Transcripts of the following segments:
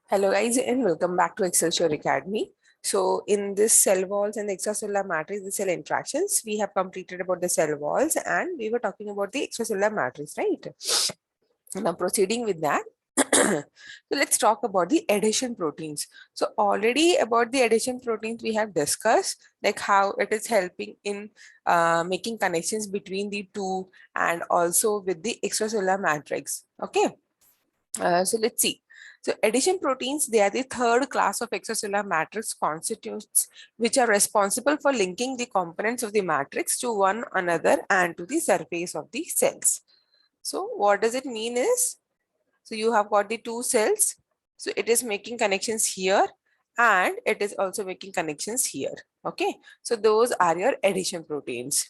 Hello guys and welcome back to Excelsior Academy. So in this cell walls and the extracellular matrix, the cell interactions, we have completed about the cell walls and we were talking about the extracellular matrix, right? Now proceeding with that, so let's talk about the adhesion proteins. So already about the adhesion proteins we have discussed, like how it is helping in making connections between the two and also with the extracellular matrix. Okay. So let's see. So adhesion proteins, they are the third class of extracellular matrix constituents which are responsible for linking the components of the matrix to one another and to the surface of the cells. So what does it mean is, so you have got the two cells. So it is making connections here and it is also making connections here. Okay. So those are your adhesion proteins.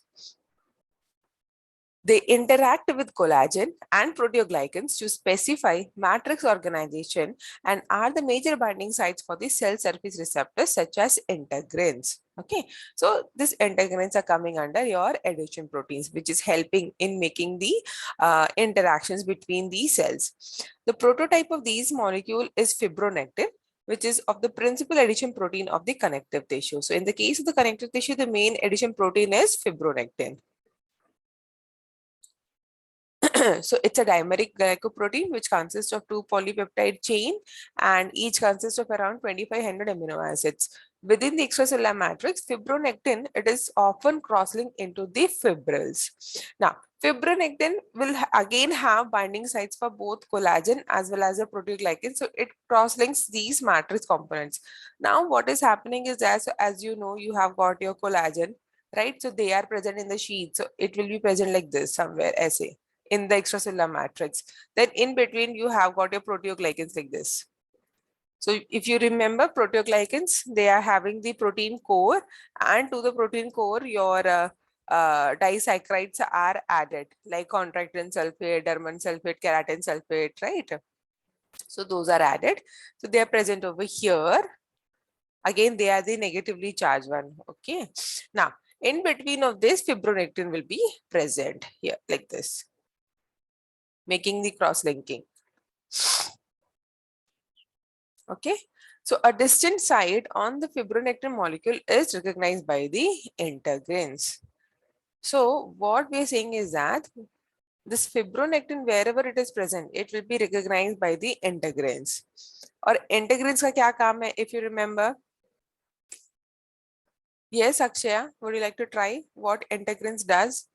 They interact with collagen and proteoglycans to specify matrix organization and are the major binding sites for the cell surface receptors such as integrins. Okay, so these integrins are coming under your adhesion proteins, which is helping in making the interactions between these cells. The prototype of these molecule is fibronectin, which is of the principal adhesion protein of the connective tissue. So in the case of the connective tissue, the main adhesion protein is fibronectin. So it's a dimeric glycoprotein which consists of two polypeptide chain and each consists of around 2500 amino acids. Within the extracellular matrix, fibronectin, it is often cross-linked into the fibrils. Now, fibronectin will again have binding sites for both collagen as well as the proteoglycan. So it cross-links these matrix components. Now, what is happening is that, as you know, you have got your collagen, right? So they are present in the sheet. So it will be present like this somewhere, SA in the extracellular matrix. Then in between you have got your proteoglycans like this. So if you remember proteoglycans, they are having the protein core, and to the protein core your disaccharides are added like contractin sulfate, dermin sulfate, keratin sulfate, right? So those are added. So they are present over here. Again, they are the negatively charged one. Okay. Now, in between of this, fibronectin will be present here like this, making the cross-linking. Okay, so a distant site on the fibronectin molecule is recognized by the integrins. So what we are saying is that this fibronectin, wherever it is present, it will be recognized by the integrins. Or integrins का क्या काम है, if you remember? Yes, Akshaya, would you like to try what integrins does?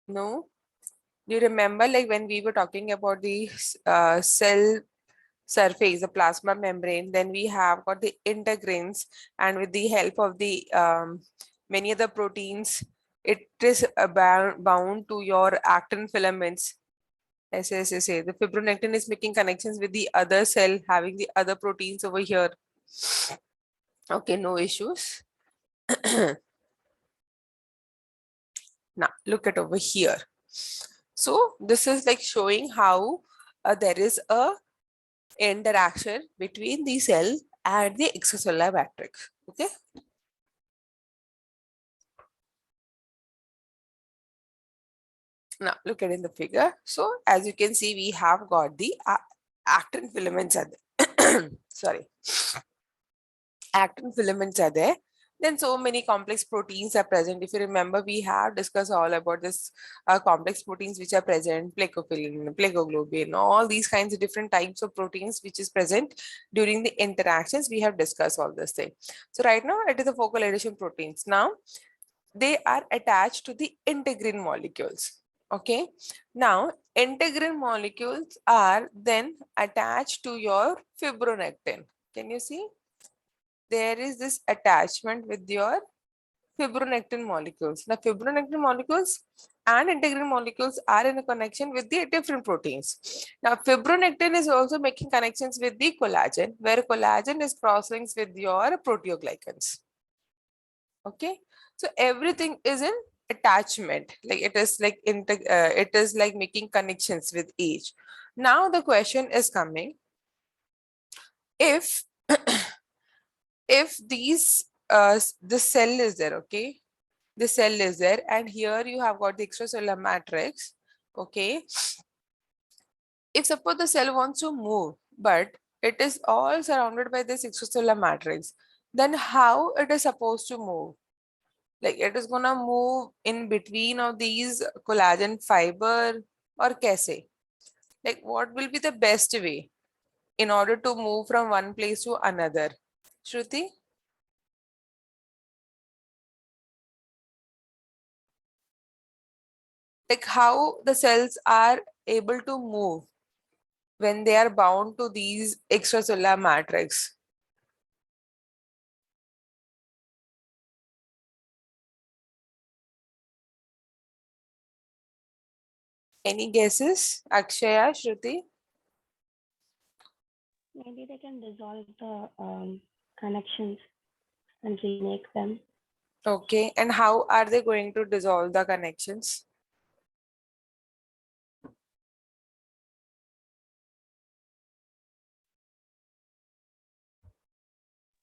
No? Do you remember like when we were talking about the cell surface, the plasma membrane, then we have got the integrins, and with the help of the many other proteins, it is bound to your actin filaments. SSSA. The fibronectin is making connections with the other cell having the other proteins over here. Okay, no issues. Now look at over here. So this is like showing how there is a interaction between the cell and the extracellular matrix. Okay. Now look at in the figure. So as you can see, we have got the actin filaments are there. Sorry. Actin filaments are there. Then so many complex proteins are present. If you remember, we have discussed all about this complex proteins which are present, plakophilin, plakoglobin, all these kinds of different types of proteins which is present during the interactions. We have discussed all this thing. So right now it is the focal adhesion proteins. Now they are attached to the integrin molecules. Okay. Now integrin molecules are then attached to your fibronectin. Can you see? There is this attachment with your fibronectin molecules. Now, fibronectin molecules and integrin molecules are in a connection with the different proteins. Now, fibronectin is also making connections with the collagen, where collagen is cross-links with your proteoglycans. Okay, so everything is in attachment, like it is like it is like making connections with each. Now, the question is coming: if if these the cell is there, okay, the cell is there, and here you have got the extracellular matrix. Okay. If suppose the cell wants to move, but it is all surrounded by this extracellular matrix, then how it is supposed to move? Like it is gonna move in between of these collagen fiber, or kaise? Like what will be the best way in order to move from one place to another? Shruti? Like how the cells are able to move when they are bound to these extracellular matrix? Any guesses? Akshaya, Shruti? Maybe they can dissolve the connections and remake them. Okay. And how are they going to dissolve the connections?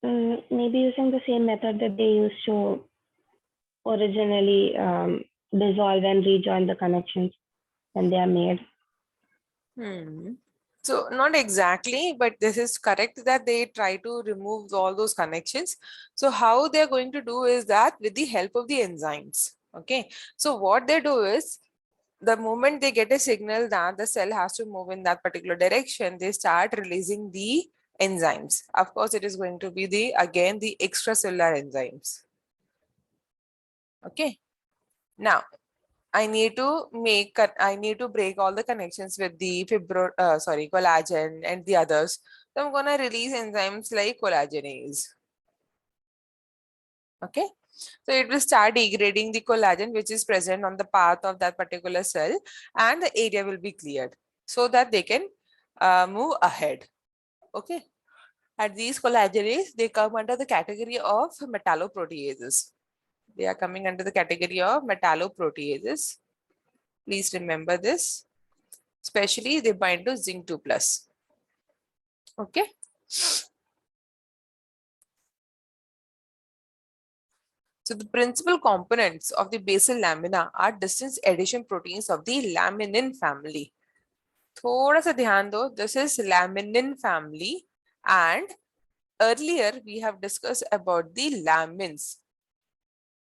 Maybe using the same method that they used to originally dissolve and rejoin the connections when they are made. So not exactly, but this is correct that they try to remove all those connections. So how they're going to do is that with the help of the enzymes. Okay. So what they do is the moment they get a signal that the cell has to move in that particular direction, they start releasing the enzymes. Of course, it is going to be again the extracellular enzymes. Okay. Now, I need to break all the connections with the collagen and the others. So I'm gonna release enzymes like collagenase. Okay. So it will start degrading the collagen which is present on the path of that particular cell, and the area will be cleared so that they can move ahead. Okay. And these collagenase, they come under the category of metalloproteases. They are coming under the category of metalloproteases. Please remember this. Especially they bind to zinc 2 plus. Okay. So the principal components of the basal lamina are distance adhesion proteins of the laminin family. थोड़ा सा ध्यान दो. This is laminin family, and earlier we have discussed about the lamins,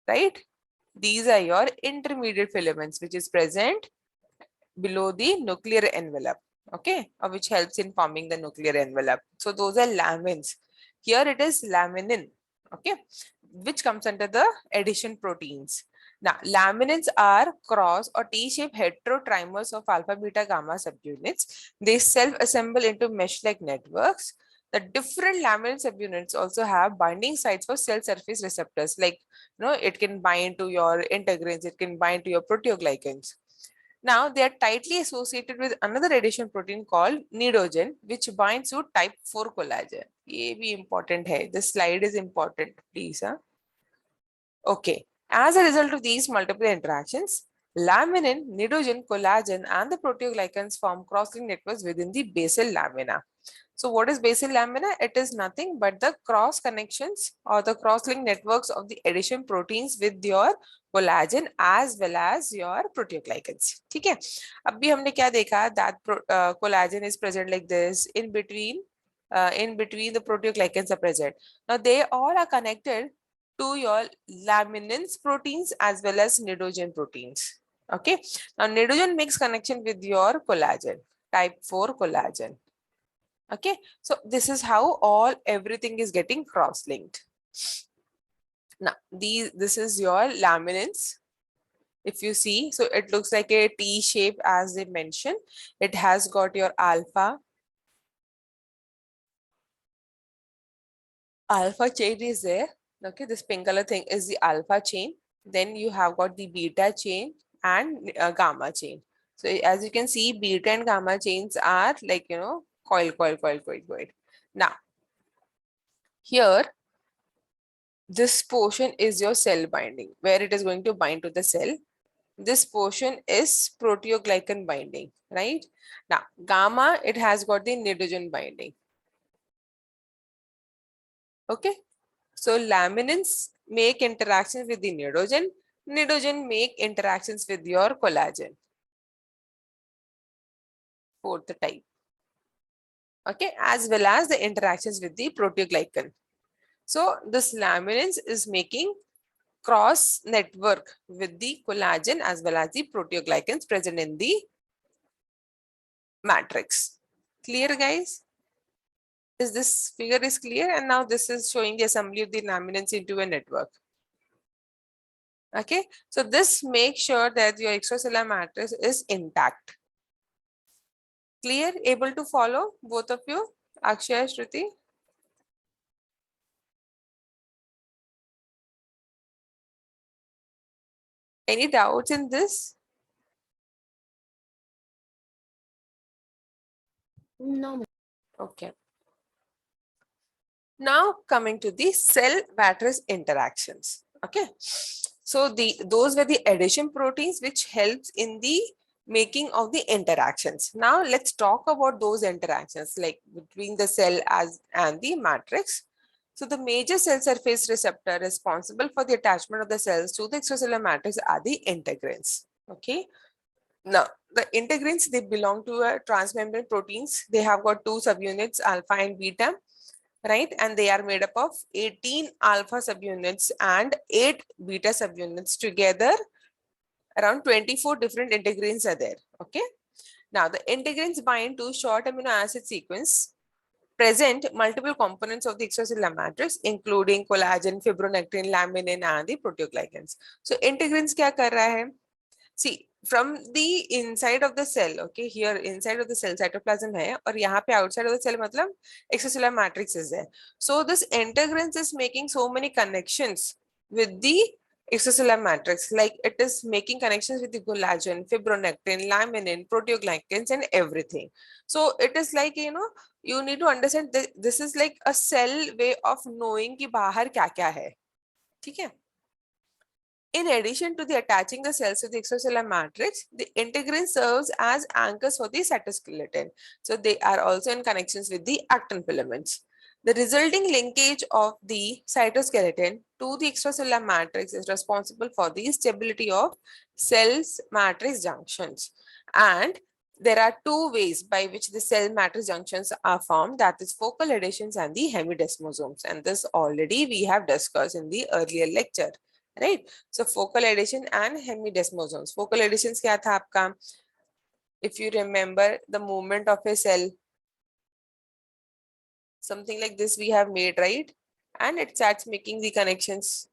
right? These are your intermediate filaments which is present below the nuclear envelope, okay, or which helps in forming the nuclear envelope. So those are lamins. Here it is laminin, okay, which comes under the adhesion proteins. Now, laminins are cross or T-shaped heterotrimers of alpha, beta, gamma subunits. They self-assemble into mesh-like networks. The different laminin subunits also have binding sites for cell surface receptors. Like, it can bind to your integrins, it can bind to your proteoglycans. Now, they are tightly associated with another addition protein called nidogen, which binds to type 4 collagen. ये भी important है. This slide is important, please. Huh? Okay. As a result of these multiple interactions, laminin, nidogen, collagen, and the proteoglycans form cross-link networks within the basal lamina. So what is basal lamina? It is nothing but the cross connections or the cross-link networks of the addition proteins with your collagen as well as your proteoglycans. ठीक है? अभी हमने क्या देखा? That collagen is present like this in between the proteoglycans are present. Now they all are connected to your laminins proteins as well as nidogen proteins. Okay. Now nidogen makes connection with your collagen, type 4 collagen. Okay. So this is how everything is getting cross-linked. Now this is your laminins. If you see, so it looks like a T shape as they mentioned. It has got your alpha chain is there. Okay, this pink color thing is the alpha chain. Then you have got the beta chain and gamma chain. So as you can see, beta and gamma chains are like, coil. Now, here, this portion is your cell binding, where it is going to bind to the cell. This portion is proteoglycan binding, right? Now, gamma, it has got the nidogen binding. Okay. So laminins make interactions with the nidogen. Nidogen make interactions with your collagen. Fourth type. Okay, as well as the interactions with the proteoglycan. So this laminins is making cross network with the collagen as well as the proteoglycans present in the matrix. Clear, guys? Is this figure is clear? And now this is showing the assembly of the laminins into a network. Okay, so this makes sure that your extracellular matrix is intact. Clear? Able to follow, both of you? Akshay, Shruti? Any doubts in this? No. Okay. Now coming to the cell matrix interactions. Okay. So those were the addition proteins which helps in the making of the interactions. Now let's talk about those interactions like between the cell and the matrix. So the major cell surface receptor responsible for the attachment of the cells to the extracellular matrix are the integrins. Okay. Now the integrins, they belong to a transmembrane proteins. They have got two subunits, alpha and beta, right? And they are made up of 18 alpha subunits and 8 beta subunits together. Around 24 different integrins are there. Okay. Now the integrins bind to short amino acid sequence, present multiple components of the extracellular matrix, including collagen, fibronectin, laminin, and the proteoglycans. So integrins क्या कर रहा है? See, from the inside of the cell, okay, here inside of the cell cytoplasm है और यहाँ पे outside of the cell मतलब extracellular matrix is there. So this integrins is making so many connections with the extracellular matrix, like it is making connections with the collagen, fibronectin, laminin, proteoglycans, and everything. So it is like, you know, you need to understand that this is like a cell way of knowing कि बाहर क्या क्या है, ठीक है? In addition to the attaching the cells to the extracellular matrix, the integrin serves as anchors for the cytoskeleton. So they are also in connections with the actin filaments. The resulting linkage of the cytoskeleton to the extracellular matrix is responsible for the stability of cells matrix junctions. And there are two ways by which the cell matrix junctions are formed, that is focal adhesions and the hemidesmosomes. And this already we have discussed in the earlier lecture, right? So focal adhesion and hemidesmosomes. Focal adhesions क्या था आपका? If you remember the movement of a cell, something like this we have made, right? And it starts making the connections.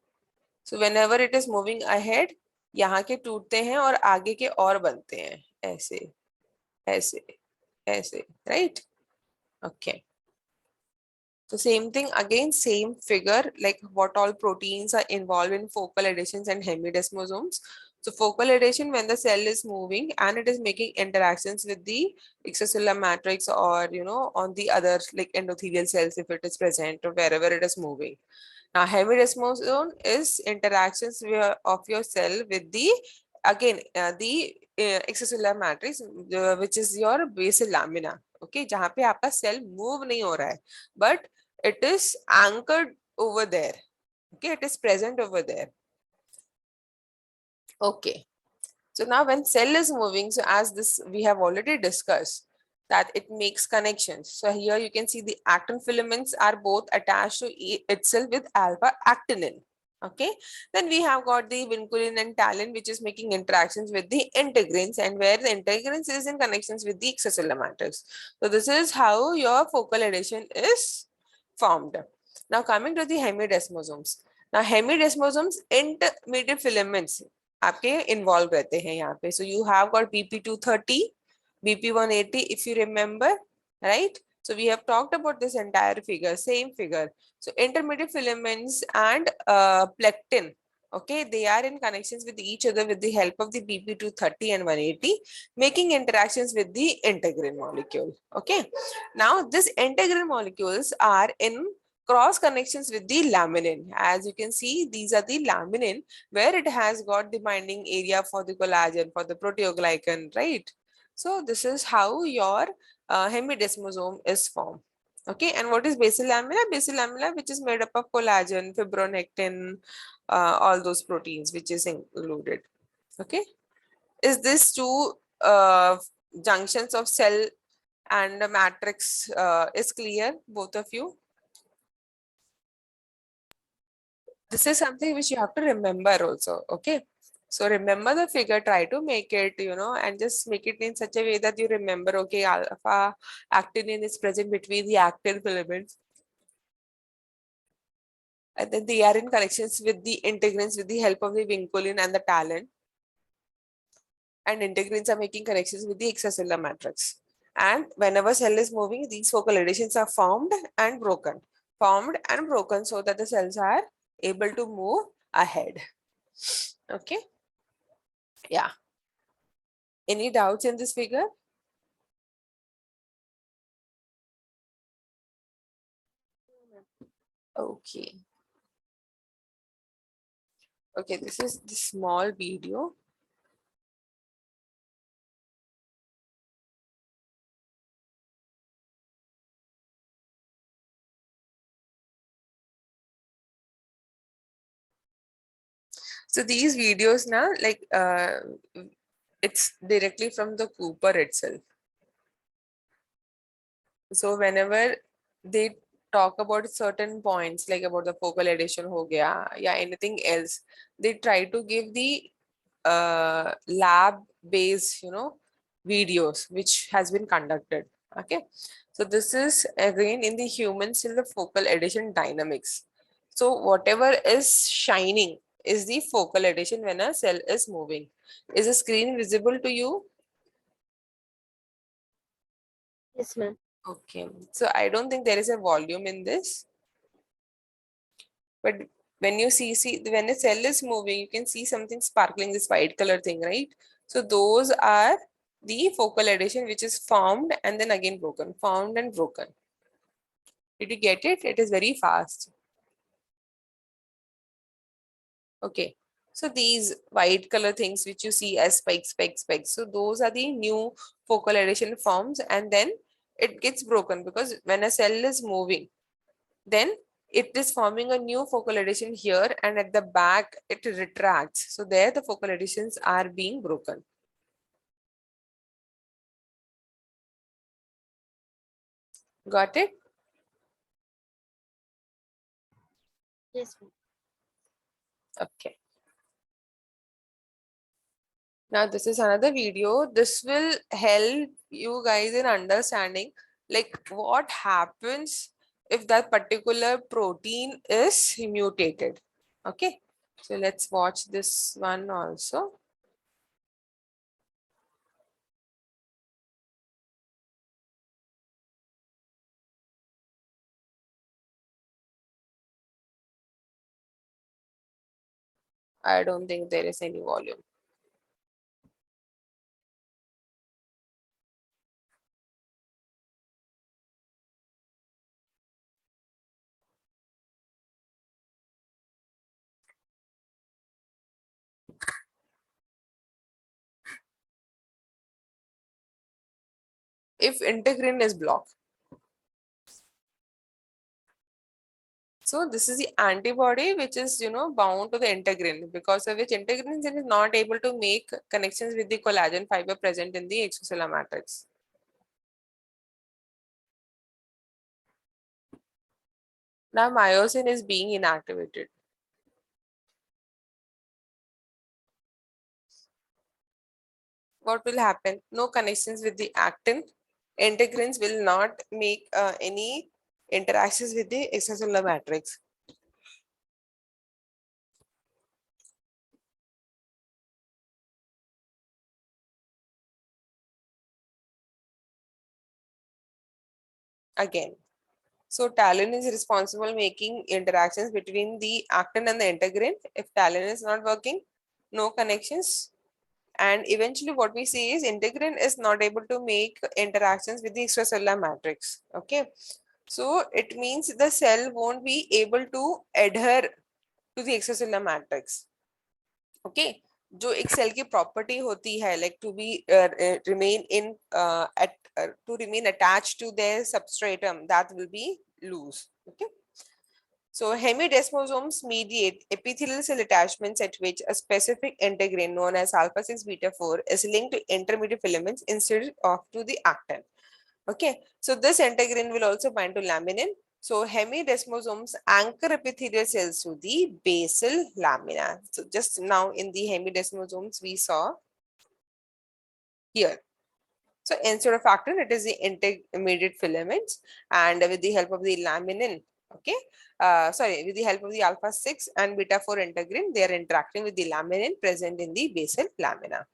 So whenever it is moving ahead, यहाँ के टूटते हैं और आगे के और बनते हैं, ऐसे, ऐसे, ऐसे, right? Okay. So same thing again, same figure, like what all proteins are involved in focal adhesions and hemidesmosomes. So focal adhesion, when the cell is moving and it is making interactions with the extracellular matrix or, you know, on the other like endothelial cells if it is present or wherever it is moving. Now hemidesmosome is interactions of your cell with the, again, the extracellular matrix, which is your basal lamina. Okay, जहाँ पे आपका cell move नहीं हो रहा है, but it is anchored over there. Okay, it is present over there. Okay, so now when cell is moving, so as this we have already discussed that it makes connections. So here you can see the actin filaments are both attached to itself with alpha actinin. Okay, then we have got the vinculin and talin, which is making interactions with the integrins, and where the integrins is in connections with the extracellular matrix. So this is how your focal adhesion is formed. Now coming to the hemidesmosomes. Now hemidesmosomes intermediate filaments आपके involved रहते हैं यहाँ पे. So you have got BP230, BP180 if you remember, right? So we have talked about this entire figure, same figure. So intermediate filaments and plectin, okay, they are in connections with each other with the help of the BP230 and 180, making interactions with the integrin molecule. Okay, now these integrin molecules are in cross connections with the laminin. As you can see, these are the laminin where it has got the binding area for the collagen, for the proteoglycan, right? So this is how your hemidesmosome is formed. Okay, and what is basal lamella? Basal lamella, which is made up of collagen, fibronectin, all those proteins, which is included. Okay, is this two junctions of cell and the matrix is clear, both of you? This is something which you have to remember also. Okay, so remember the figure, try to make it, and just make it in such a way that you remember, okay, alpha actinin is present between the actin filaments, and then they are in connections with the integrins with the help of the vinculin and the talon, and integrins are making connections with the extracellular matrix. And whenever cell is moving, these focal adhesions are formed and broken, so that the cells are able to move ahead. Okay, yeah. Any doubts in this figure? Okay. Okay, this is the small video. So these videos now, like it's directly from the Cooper itself. So whenever they talk about certain points, like about the focal adhesion ho gaya, yeah, anything else, they try to give the lab based, videos which has been conducted. Okay, so this is again in the human still the focal adhesion dynamics. So whatever is shining is the focal adhesion when a cell is moving. Is the screen visible to you? Yes, ma'am. Okay, so I don't think there is a volume in this, but when you see when a cell is moving, you can see something sparkling, this white color thing, right? So those are the focal adhesion which is formed and then again broken, formed and broken. Did you get it? It is very fast. Okay, so these white color things which you see as spikes, so those are the new focal adhesion forms, and then it gets broken because when a cell is moving, then it is forming a new focal adhesion here, and at the back it retracts. So there the focal adhesions are being broken. Got it? Yes, ma'am. Okay. Now this is another video. This will help you guys in understanding like what happens if that particular protein is mutated. Okay. So let's watch this one also. I don't think there is any volume. If integrin is blocked, so this is the antibody which is, bound to the integrin, because of which integrin is not able to make connections with the collagen fiber present in the extracellular matrix. Now myosin is being inactivated. What will happen? No connections with the actin. Integrins will not make any interactions with the extracellular matrix. Again. So talon is responsible making interactions between the actin and the integrin. If talon is not working, no connections. And eventually what we see is integrin is not able to make interactions with the extracellular matrix. Okay. So it means the cell won't be able to adhere to the extracellular matrix. Okay. जो एक cell की property होती है, like to be remain in to remain attached to their substratum, that will be loose. Okay. So hemidesmosomes mediate epithelial cell attachments at which a specific integrin known as alpha 6 beta 4 is linked to intermediate filaments instead of to the actin. Okay, so this integrin will also bind to laminin. So hemidesmosomes anchor epithelial cells to the basal lamina. So just now in the hemidesmosomes we saw here. So instead of actin, it is the intermediate filaments, and with the help of the laminin, okay, sorry, with the help of the alpha 6 and beta 4 integrin, they are interacting with the laminin present in the basal lamina.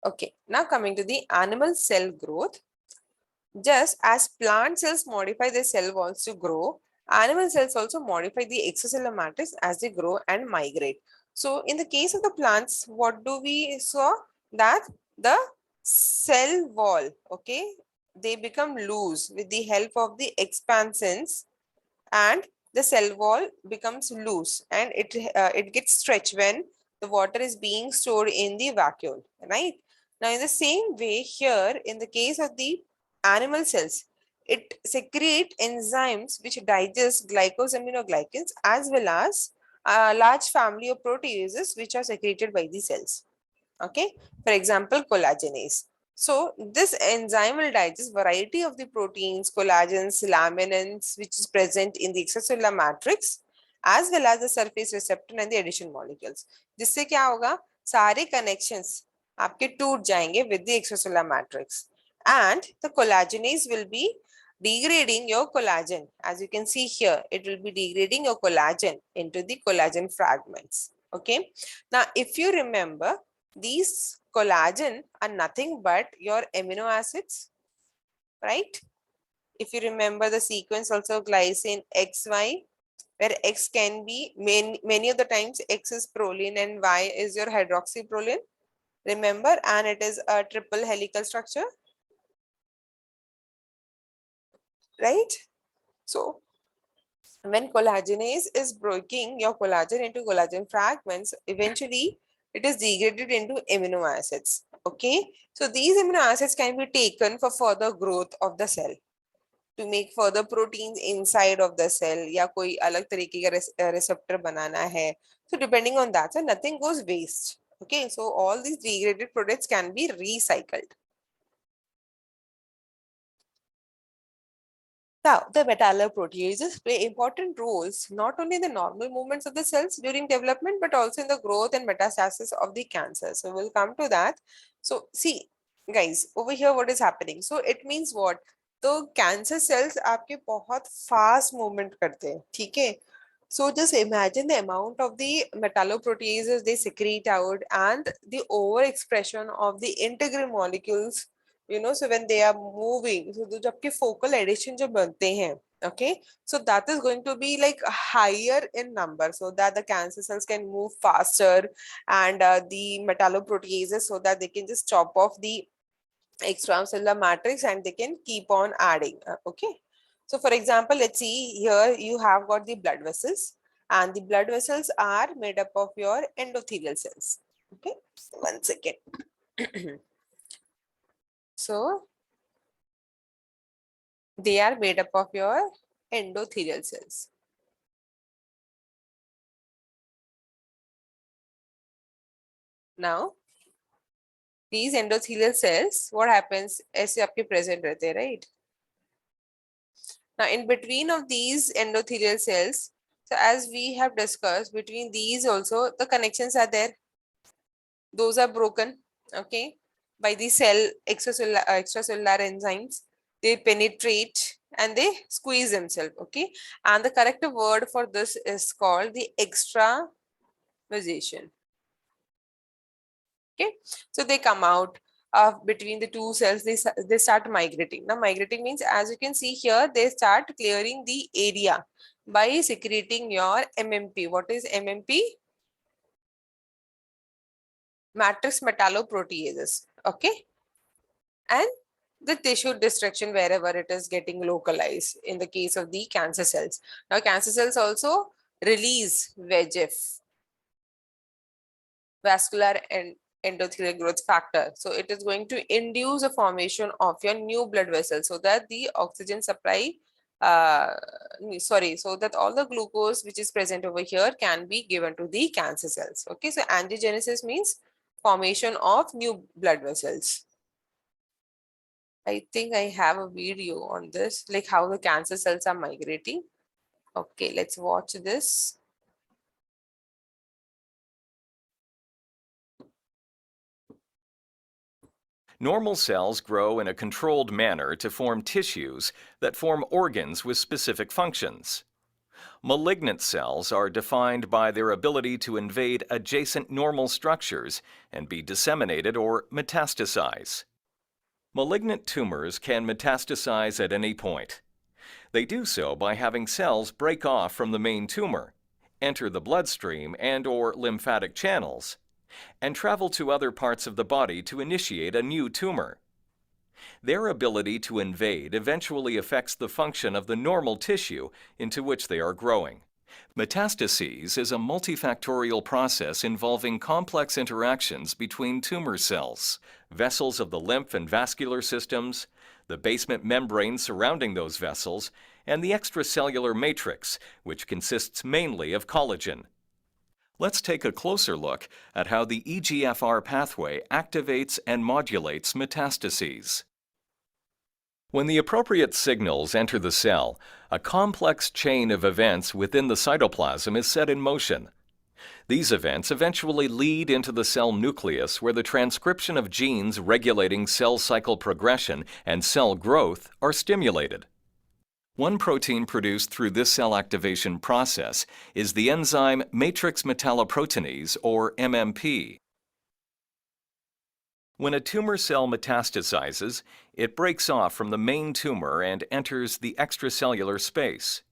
Okay, now coming to the animal cell growth. Just as plant cells modify their cell walls to grow, animal cells also modify the extracellular matrix as they grow and migrate. So in the case of the plants, what do we saw? That the cell wall, okay, they become loose with the help of the expansins, and the cell wall becomes loose and it gets stretched when the water is being stored in the vacuole, right? Now in the same way here, in the case of the animal cells, it secrete enzymes which digest glycosaminoglycans as well as a large family of proteases which are secreted by the cells. Okay, for example, collagenase. So this enzyme will digest variety of the proteins, collagens, laminins, which is present in the extracellular matrix, as well as the surface receptor and the addition molecules. जिससे क्या होगा, सारे connections आपके टूट जाएंगे with the extracellular matrix, and the collagenase will be degrading your collagen. As you can see here, it will be degrading your collagen into the collagen fragments. Okay, now if you remember, these collagen are nothing but your amino acids, right? If you remember the sequence also, glycine XY, where X can be many of the times X is proline and Y is your hydroxyproline. Remember, and it is a triple helical structure, right? So when collagenase is breaking your collagen into collagen fragments, eventually it is degraded into amino acids. Okay, so these amino acids can be taken for further growth of the cell, to make further proteins inside of the cell, या कोई अलग तरीके का receptor बनाना है. So depending on that, so nothing goes waste. Okay, so all these degraded products can be recycled. Now, the metalloproteases play important roles not only in the normal movements of the cells during development, but also in the growth and metastasis of the cancer. So we'll come to that. So see, guys, over here, what is happening? So it means what? तो cancer cells आपके बहुत fast movement करते हैं, ठीक है? So just imagine the amount of the metalloproteases they secrete out and the overexpression of the integrin molecules, you know, so when they are moving, so जो आपके focal adhesion जो बनते हैं, okay, so that is going to be like higher in number, so that the cancer cells can move faster, and the metalloproteases, so that they can just chop off the extracellular matrix and they can keep on adding. Okay, so for example, let's see here, you have got the blood vessels, and the blood vessels are made up of your endothelial cells. Okay, 1 second. So they are made up of your endothelial cells. Now these endothelial cells, what happens, ऐसे आपके present रहते हैं, right? Now in between of these endothelial cells, so as we have discussed, between these also the connections are there. Those are broken, okay, by the cell extracellular enzymes. They penetrate and they squeeze themselves, okay, and the correct word for this is called the extravasation. Okay, so they come out between the two cells, they start migrating. Now migrating means, as you can see here, they start clearing the area by secreting your MMP. What is MMP? Matrix metalloproteases. Okay, and the tissue destruction wherever it is getting localized in the case of the cancer cells. Now cancer cells also release VEGF, vascular and endothelial growth factor. So it is going to induce a formation of your new blood vessels so that the oxygen supply, so that all the glucose which is present over here can be given to the cancer cells. Okay, so angiogenesis means formation of new blood vessels. I think I have a video on this, like how the cancer cells are migrating. Okay, let's watch this. Normal cells grow in a controlled manner to form tissues that form organs with specific functions. Malignant cells are defined by their ability to invade adjacent normal structures and be disseminated or metastasize. Malignant tumors can metastasize at any point. They do so by having cells break off from the main tumor, enter the bloodstream and/or lymphatic channels, and travel to other parts of the body to initiate a new tumor. Their ability to invade eventually affects the function of the normal tissue into which they are growing. Metastases is a multifactorial process involving complex interactions between tumor cells, vessels of the lymph and vascular systems, the basement membrane surrounding those vessels, and the extracellular matrix, which consists mainly of collagen. Let's take a closer look at how the EGFR pathway activates and modulates metastases. When the appropriate signals enter the cell, a complex chain of events within the cytoplasm is set in motion. These events eventually lead into the cell nucleus, where the transcription of genes regulating cell cycle progression and cell growth are stimulated. One protein produced through this cell activation process is the enzyme matrix metalloproteinase, or MMP. When a tumor cell metastasizes, it breaks off from the main tumor and enters the extracellular space.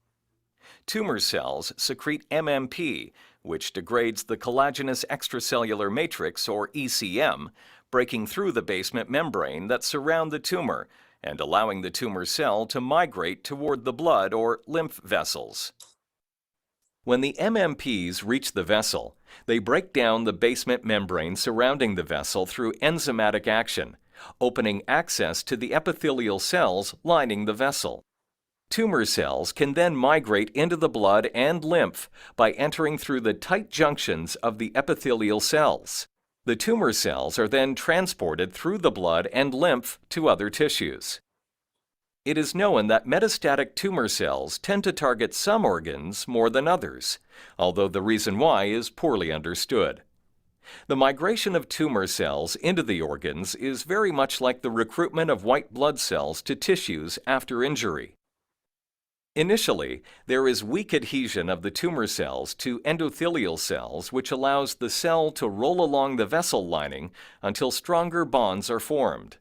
Tumor cells secrete MMP, which degrades the collagenous extracellular matrix, or ECM, breaking through the basement membrane that surround the tumor and allowing the tumor cell to migrate toward the blood or lymph vessels. When the MMPs reach the vessel, they break down the basement membrane surrounding the vessel through enzymatic action, opening access to the epithelial cells lining the vessel. Tumor cells can then migrate into the blood and lymph by entering through the tight junctions of the epithelial cells. The tumor cells are then transported through the blood and lymph to other tissues. It is known that metastatic tumor cells tend to target some organs more than others, although the reason why is poorly understood. The migration of tumor cells into the organs is very much like the recruitment of white blood cells to tissues after injury. Initially, there is weak adhesion of the tumor cells to endothelial cells, which allows the cell to roll along the vessel lining until stronger bonds are formed.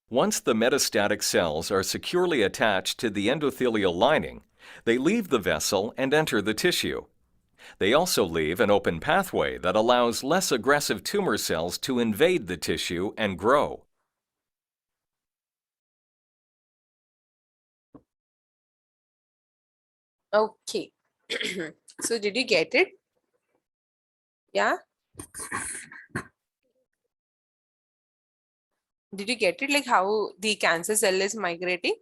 Once the metastatic cells are securely attached to the endothelial lining, they leave the vessel and enter the tissue. They also leave an open pathway that allows less aggressive tumor cells to invade the tissue and grow. Okay. So did you get it? Yeah. Did you get it? Like how the cancer cell is migrating?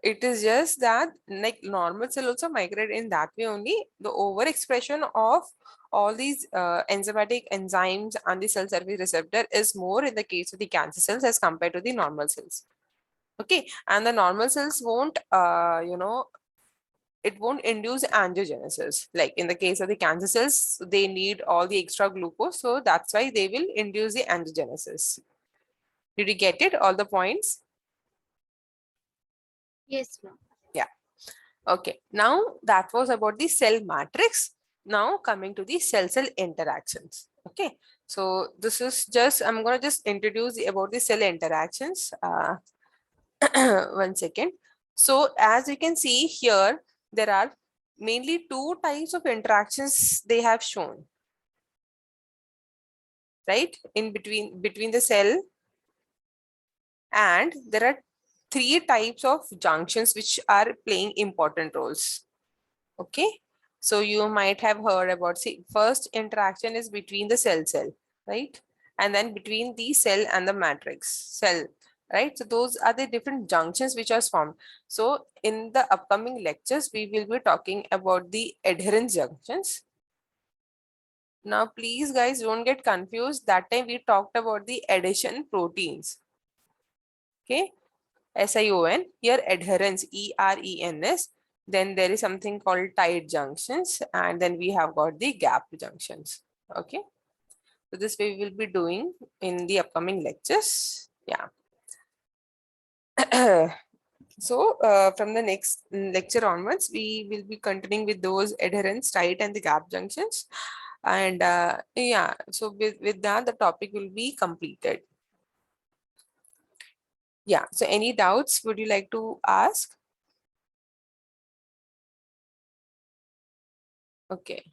It is just that like normal cell also migrate in that way only. The overexpression of all these enzymatic enzymes and the cell surface receptor is more in the case of the cancer cells as compared to the normal cells. Okay, and the normal cells won't, it won't induce angiogenesis. Like in the case of the cancer cells, they need all the extra glucose, so that's why they will induce the angiogenesis. Did you get it? All the points? Yes, ma'am. Yeah. Okay. Now that was about the cell matrix. Now coming to the cell-cell interactions. Okay. So this is just, I'm going to just introduce about the cell interactions. 1 second. So as you can see here, there are mainly two types of interactions they have shown. Right? In between the cell, and there are three types of junctions which are playing important roles. Okay. So you might have heard about, see, first interaction is between the cell, right? And then between the cell and the matrix cell, right? So those are the different junctions which are formed. So in the upcoming lectures, we will be talking about the adherence junctions. Now, please guys, don't get confused. That time we talked about the adhesion proteins. Okay, SION, here adherence, ERENS. Then there is something called tight junctions, and then we have got the gap junctions. Okay, so this we will be doing in the upcoming lectures. Yeah. So from the next lecture onwards, we will be continuing with those adherence, tight, and the gap junctions. And yeah, so with that, the topic will be completed. Yeah, so any doubts would you like to ask? Okay.